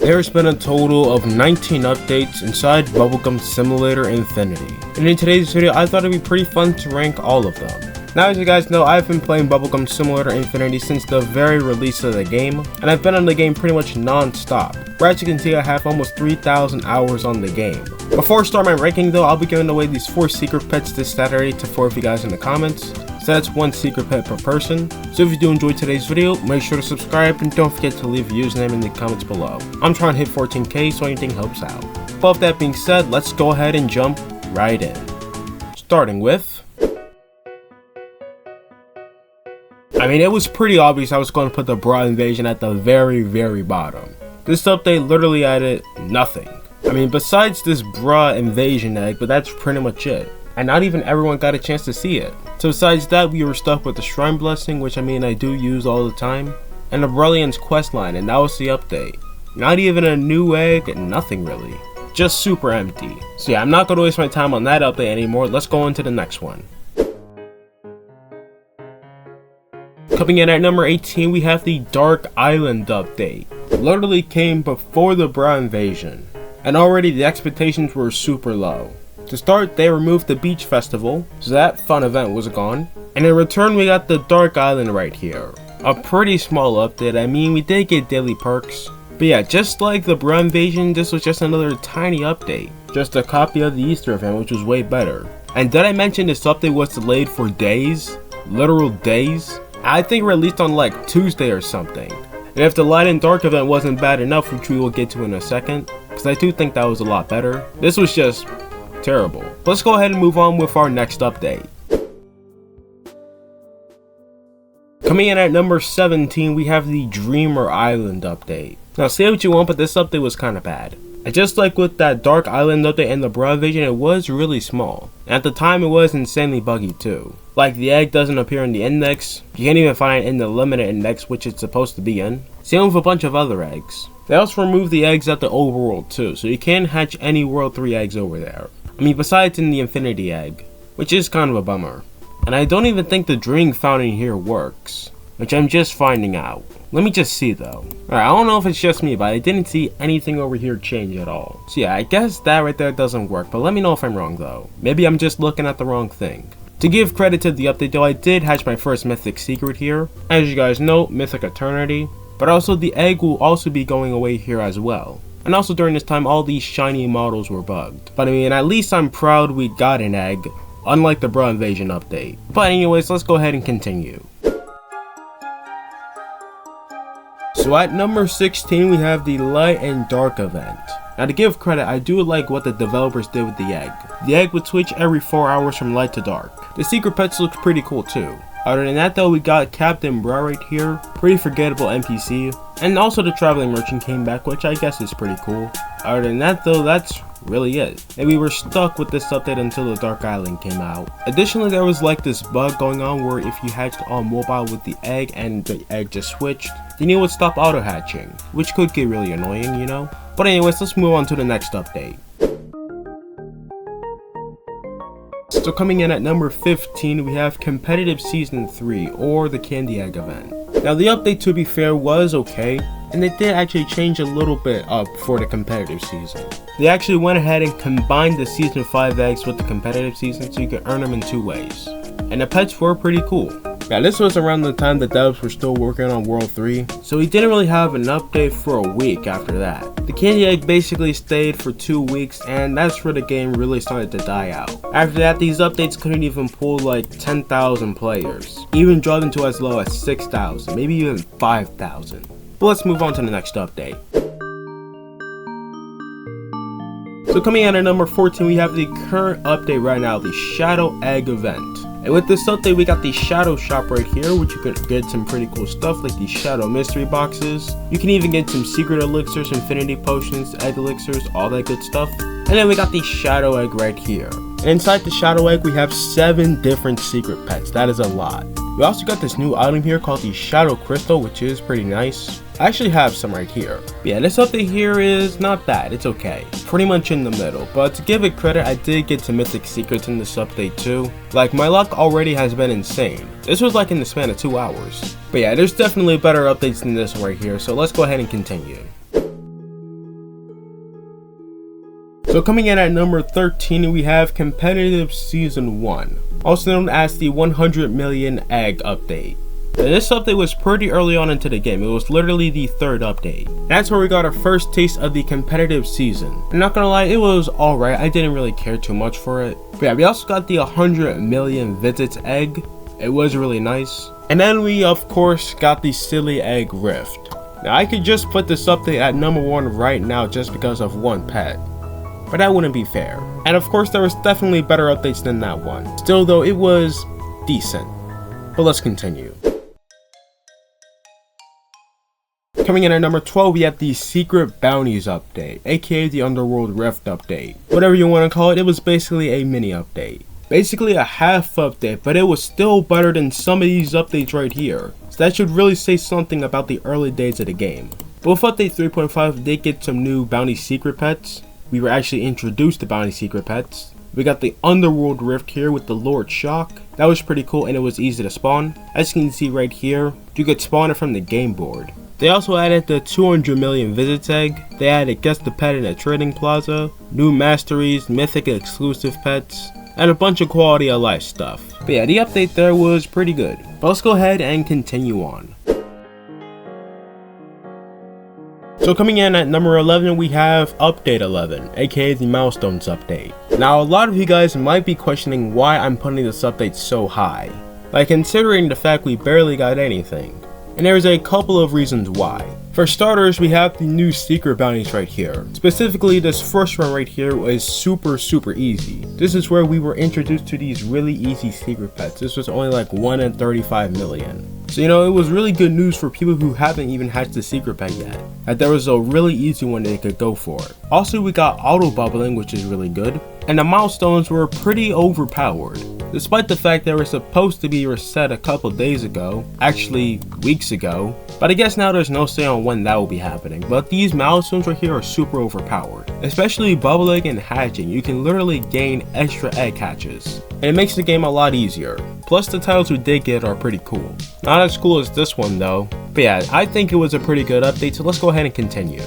There's been a total of 19 updates inside Bubblegum Simulator Infinity, and in today's video I thought it'd be pretty fun to rank all of them. Now, as you guys know, I've been playing Bubblegum Simulator Infinity since the very release of the game, and I've been on the game pretty much non-stop. Where as you can see, I have almost 3,000 hours on the game. Before I start my ranking though, I'll be giving away these 4 secret pets this Saturday to 4 of you guys in the comments. So that's 1 secret pet per person. So if you do enjoy today's video, make sure to subscribe and don't forget to leave a username in the comments below. I'm trying to hit 14k, so anything helps out. But with that being said, let's go ahead and jump right in. Starting with... it was pretty obvious I was going to put the bra invasion at the very bottom. This update literally added nothing. Besides this bra invasion egg, but that's pretty much it. And not even everyone got a chance to see it. So besides that, we were stuck with the shrine blessing, which I do use all the time, and the Brilliant's questline, and that was the update. Not even a new egg, nothing really. Just super empty. So yeah, I'm not going to waste my time on that update anymore. Let's go on to the next one. Coming in at number 18, we have the Dark Island update. It literally came before the bra invasion, and already the expectations were super low. To start, they removed the beach festival, so that fun event was gone, and in return we got the Dark Island right here. A pretty small update. We did get daily perks, but yeah, just like the bra invasion, this was just another tiny update. Just a copy of the Easter event, which was way better. And did I mention this update was delayed for days? Literal days? I think released on like Tuesday or something. And if the light and dark event wasn't bad enough, which we will get to in a second, because I do think that was a lot better, this was just terrible. Let's go ahead and move on with our next update. Coming in at number 17, we have the Dreamer Island update. Now say what you want, but this update was kind of bad. And just like with that Dark Island update and the bra invasion, it was really small. And at the time it was insanely buggy too. Like the egg doesn't appear in the index, you can't even find it in the limited index which it's supposed to be in. Same with a bunch of other eggs. They also removed the eggs at the overworld too, so you can't hatch any World 3 eggs over there. Besides in the Infinity egg, which is kind of a bummer. And I don't even think the drink fountain here works, which I'm just finding out. Let me just see though. Alright, I don't know if it's just me, but I didn't see anything over here change at all. So yeah, I guess that right there doesn't work, but let me know if I'm wrong though. Maybe I'm just looking at the wrong thing. To give credit to the update though, I did hatch my first mythic secret here. As you guys know, Mythic Eternity. But also the egg will also be going away here as well. And also during this time, all these shiny models were bugged. But at least I'm proud we got an egg, unlike the bra invasion update. But anyways, let's go ahead and continue. So at number 16, we have the Light and Dark event. Now to give credit, I do like what the developers did with the egg. The egg would switch every 4 hours from light to dark. The secret pets looks pretty cool too. Other than that though, we got Captain Bra right here, pretty forgettable NPC. And also the Traveling Merchant came back, which I guess is pretty cool. Other than that though, that's really it. And we were stuck with this update until the Dark Island came out. Additionally, there was like this bug going on where if you hatched on mobile with the egg and the egg just switched, then it would stop auto hatching, which could get really annoying, you know? But anyways, let's move on to the next update. So coming in at number 15, we have Competitive Season 3, or the Candy Egg event. Now the update, to be fair, was okay, and they did actually change a little bit up for the competitive season. They actually went ahead and combined the Season 5 eggs with the competitive season so you could earn them in 2 ways. And the pets were pretty cool. Now this was around the time the devs were still working on World 3, so we didn't really have an update for a week after that. The Candy Egg basically stayed for 2 weeks, and that's where the game really started to die out. After that, these updates couldn't even pull like 10,000 players, even dropping to as low as 6,000, maybe even 5,000. But let's move on to the next update. So coming in at number 14, we have the current update right now, the Shadow Egg event. And with this update, we got the Shadow Shop right here, which you can get some pretty cool stuff like these Shadow Mystery Boxes. You can even get some Secret Elixirs, Infinity Potions, Egg Elixirs, all that good stuff. And then we got the Shadow Egg right here. And inside the Shadow Egg, we have 7 different secret pets. That is a lot. We also got this new item here called the Shadow Crystal, which is pretty nice. I actually have some right here. But yeah, this update here is not bad, it's okay. Pretty much in the middle, but to give it credit, I did get some mythic secrets in this update too. Like, my luck already has been insane. This was like in the span of 2 hours. But yeah, there's definitely better updates than this right here, so let's go ahead and continue. So coming in at number 13, we have Competitive Season 1, also known as the 100 million egg update. And this update was pretty early on into the game. It was literally the third update. That's where we got our first taste of the competitive season. I'm not gonna lie, it was alright. I didn't really care too much for it. But yeah, we also got the 100 million visits egg. It was really nice. And then we of course got the silly egg rift. Now I could just put this update at number 1 right now just because of one pet, but that wouldn't be fair. And of course there was definitely better updates than that one. Still though, it was decent. But let's continue. Coming in at number 12, we have the Secret Bounties update, aka the Underworld Rift update. Whatever you want to call it, it was basically a mini update. Basically a half update, but it was still better than some of these updates right here. So that should really say something about the early days of the game. But with update 3.5, they did get some new bounty secret pets. We were actually introduced to bounty secret pets. We got the Underworld Rift here with the Lord Shock. That was pretty cool and it was easy to spawn. As you can see right here, you could spawn it from the game board. They also added the 200 million visits egg. They added guess the pet in a trading plaza, new masteries, mythic exclusive pets, and a bunch of quality of life stuff. But yeah, the update there was pretty good. But let's go ahead and continue on. So coming in at number 11, we have update 11, aka the milestones update. Now a lot of you guys might be questioning why I'm putting this update so high, like considering the fact we barely got anything. And there's a couple of reasons why. For starters, we have the new secret bounties right here. Specifically, this first one right here was super easy. This is where we were introduced to these really easy secret pets. This was only like 1 in 35 million. So it was really good news for people who haven't even hatched the secret pet yet, that there was a really easy one they could go for. Also, we got auto bubbling, which is really good. And the milestones were pretty overpowered. Despite the fact they were supposed to be reset a couple days ago, actually weeks ago, but I guess now there's no say on when that will be happening. But these milestones right here are super overpowered, especially bubbling and hatching. You can literally gain extra egg hatches, and it makes the game a lot easier. Plus the titles we did get are pretty cool. Not as cool as this one though, but yeah, I think it was a pretty good update, so let's go ahead and continue.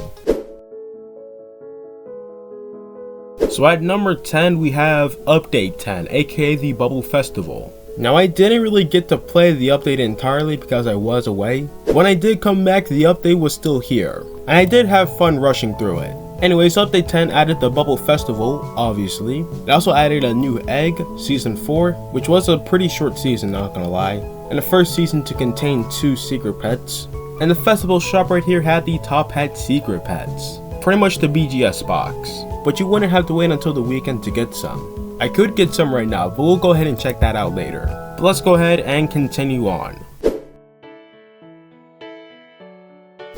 So at number 10, we have update 10, aka the Bubble Festival. Now I didn't really get to play the update entirely because I was away. When I did come back, the update was still here, and I did have fun rushing through it. Anyways, update 10 added the Bubble Festival, obviously. It also added a new egg, season 4, which was a pretty short season, not gonna lie, and the first season to contain 2 secret pets. And the festival shop right here had the top hat secret pets, pretty much the BGS box. But you wouldn't have to wait until the weekend to get some. I could get some right now, but we'll go ahead and check that out later. But let's go ahead and continue on.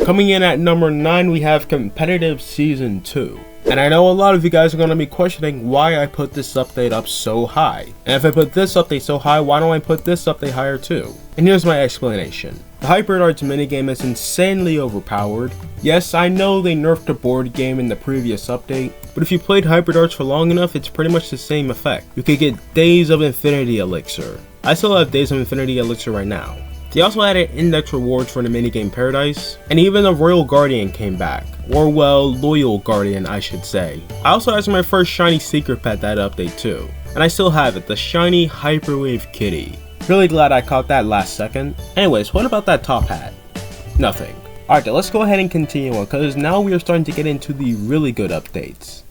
Coming in at number 9, we have Competitive Season 2. And I know a lot of you guys are going to be questioning why I put this update up so high. And if I put this update so high, why don't I put this update higher too? And here's my explanation. The Hyper Darts minigame is insanely overpowered. Yes, I know they nerfed the board game in the previous update, but if you played Hyper Darts for long enough, it's pretty much the same effect. You could get Days of Infinity Elixir. I still have Days of Infinity Elixir right now. They also added index rewards for the minigame Paradise, and even the Royal Guardian came back. Or well, Loyal Guardian I should say. I also had my first shiny secret pet that update too, and I still have it, the shiny Hyperwave Kitty. Really glad I caught that last second. Anyways, what about that top hat? Nothing. Alright, let's go ahead and continue on, because now we are starting to get into the really good updates.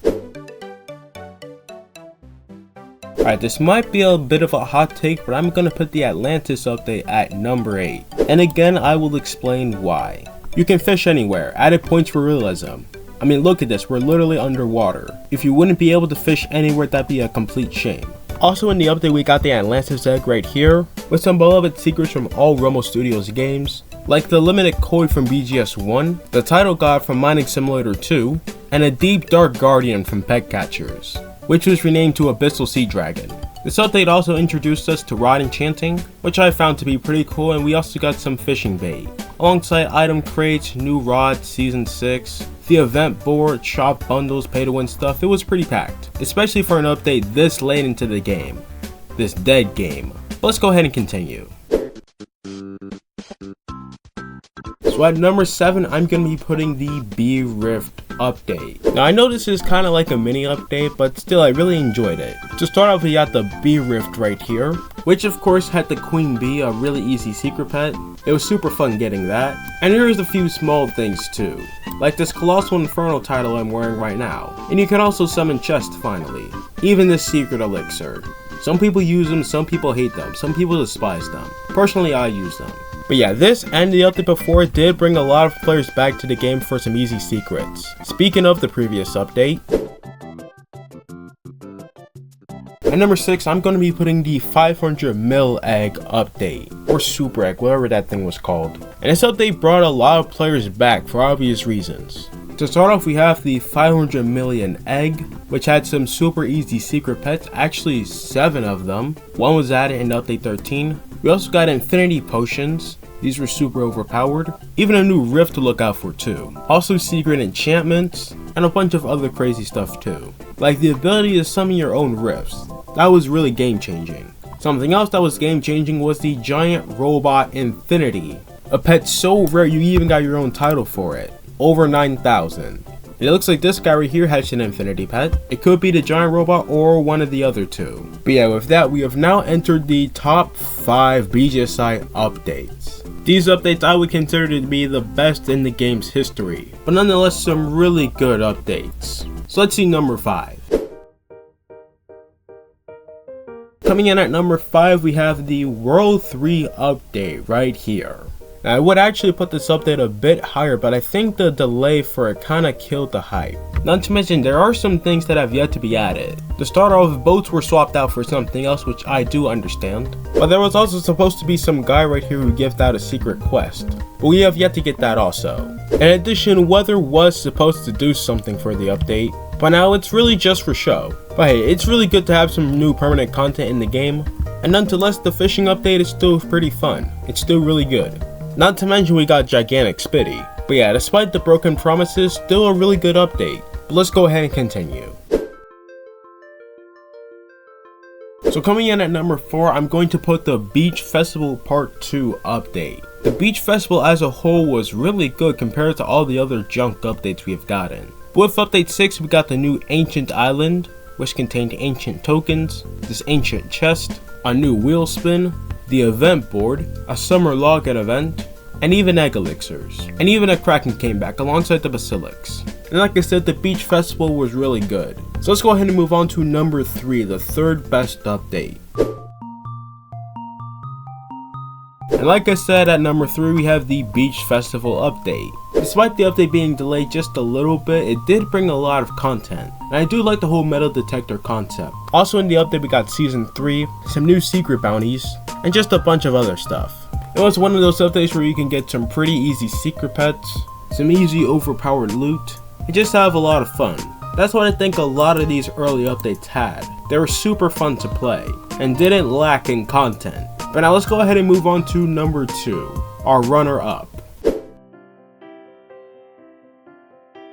Alright, this might be a bit of a hot take, but I'm gonna put the Atlantis update at number 8. And again, I will explain why. You can fish anywhere, added points for realism. I mean, look at this, we're literally underwater. If you wouldn't be able to fish anywhere, that'd be a complete shame. Also in the update, we got the Atlantis egg right here, with some beloved secrets from all Rumble Studios games, like the limited koi from BGS 1, the title god from Mining Simulator 2, and a deep dark guardian from Pet Catchers, which was renamed to Abyssal Sea Dragon. This update also introduced us to rod enchanting, which I found to be pretty cool, and we also got some fishing bait, alongside item crates, new rods, season 6, the event board, shop bundles, pay to win stuff. It was pretty packed, especially for an update this late into the game, this dead game. But let's go ahead and continue. So at number 7, I'm going to be putting the B Rift update. Now I know this is kind of like a mini update, but still I really enjoyed it. To start off, we got the bee rift right here, which of course had the queen bee, a really easy secret pet. It was super fun getting that. And here's a few small things too, like this colossal inferno title I'm wearing right now. And you can also summon chests finally, even this secret elixir. Some people use them, some people hate them, some people despise them. Personally, I use them. But yeah, this and the update before did bring a lot of players back to the game for some easy secrets. Speaking of the previous update, at number 6, I'm going to be putting the 500 mil egg update, or super egg, whatever that thing was called. And this update brought a lot of players back for obvious reasons. To start off, we have the 500 million egg, which had some super easy secret pets, actually 7 of them. One was added in update 13. We also got infinity potions. These were super overpowered. Even a new rift to look out for too. Also secret enchantments, and a bunch of other crazy stuff too. Like the ability to summon your own rifts. That was really game changing. Something else that was game changing was the giant robot Infinity. A pet so rare you even got your own title for it. Over 9,000. It looks like this guy right here has an infinity pet. It could be the giant robot or one of the other two. But yeah, with that, we have now entered the top 5 bgsi updates. These updates I would consider to be the best in the game's history, but nonetheless some really good updates. So let's see number 5. Coming in at number 5, we have the World 3 update right here. Now, I would actually put this update a bit higher, but I think the delay for it kinda killed the hype. Not to mention, there are some things that have yet to be added. To start off, boats were swapped out for something else, which I do understand. But there was also supposed to be some guy right here who gives out a secret quest. But we have yet to get that also. In addition, weather was supposed to do something for the update, but now it's really just for show. But hey, it's really good to have some new permanent content in the game. And nonetheless, the fishing update is still pretty fun. It's still really good. Not to mention we got gigantic Spitty. But yeah, despite the broken promises, still a really good update. But let's go ahead and continue. So coming in at number 4, I'm going to put the Beach Festival Part 2 update. The Beach Festival as a whole was really good compared to all the other junk updates we have gotten. With update 6, we got the new Ancient Island, which contained ancient tokens, this ancient chest, a new wheel spin, the event board, a summer login event, and even egg elixirs. And even a kraken came back alongside the basilics. And like I said, the beach festival was really good. So let's go ahead and move on to number 3, the third best update. And like I said, at number 3 we have the beach festival update. Despite the update being delayed just a little bit, it did bring a lot of content. And I do like the whole metal detector concept. Also in the update we got season 3, some new secret bounties, and just a bunch of other stuff. It was one of those updates where you can get some pretty easy secret pets, some easy overpowered loot, and just have a lot of fun. That's what I think a lot of these early updates had. They were super fun to play, and didn't lack in content. But now let's go ahead and move on to number 2, our runner-up.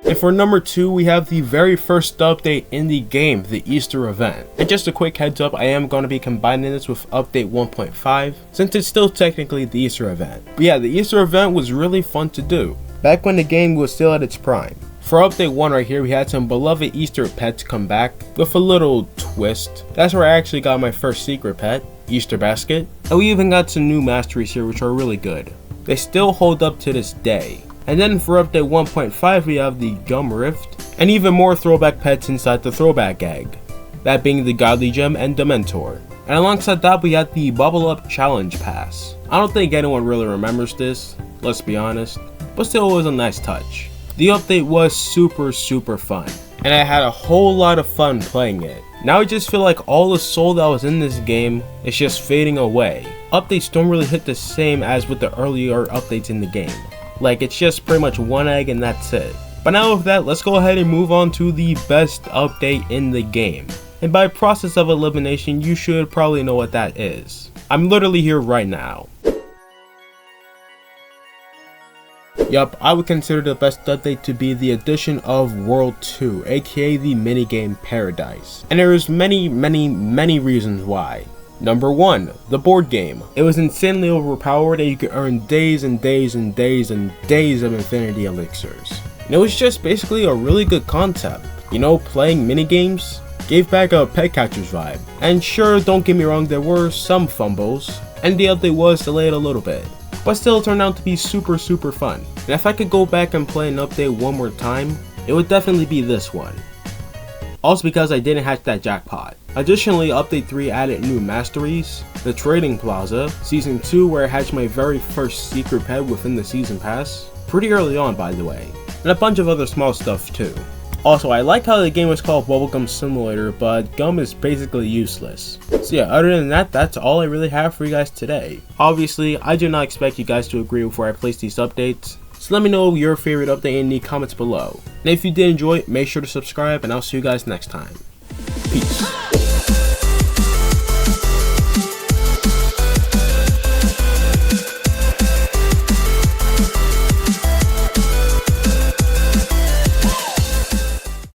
And for number 2, we have the very first update in the game, the Easter event. And just a quick heads up, I am going to be combining this with update 1.5, since it's still technically the Easter event. But yeah, the Easter event was really fun to do, back when the game was still at its prime. For update 1 right here, we had some beloved Easter pets come back, with a little twist. That's where I actually got my first secret pet, Easter basket. And we even got some new masteries here which are really good. They still hold up to this day. And then for update 1.5 we have the Gum Rift, and even more throwback pets inside the throwback egg, that being the Godly Gem and Dementor. And alongside that we had the Bubble Up Challenge Pass. I don't think anyone really remembers this, let's be honest, but still it was a nice touch. The update was super fun, and I had a whole lot of fun playing it. Now I just feel like all the soul that was in this game is just fading away. Updates don't really hit the same as with the earlier updates in the game. Like, it's just pretty much one egg and that's it. But now with that, let's go ahead and move on to the best update in the game. And by process of elimination, you should probably know what that is. I'm literally here right now. Yup, I would consider the best update to be the addition of World 2, aka the minigame Paradise. And there is many reasons why. Number 1, the board game. It was insanely overpowered and you could earn days and days of infinity elixirs. And it was just basically a really good concept. You know, playing minigames gave back a pet catcher's vibe. And sure, don't get me wrong, there were some fumbles, and the update was delayed a little bit, but still it turned out to be super fun. And if I could go back and play an update one more time, it would definitely be this one. Also because I didn't hatch that jackpot. Additionally, update 3 added new masteries, the trading plaza, season 2 where I hatched my very first secret pet within the season pass, pretty early on by the way, and a bunch of other small stuff too. Also, I like how the game was called Bubblegum Simulator, but gum is basically useless. So yeah, other than that, that's all I really have for you guys today. Obviously, I do not expect you guys to agree with where I place these updates, so let me know your favorite update in the comments below. And if you did enjoy it, make sure to subscribe, and I'll see you guys next time. Peace.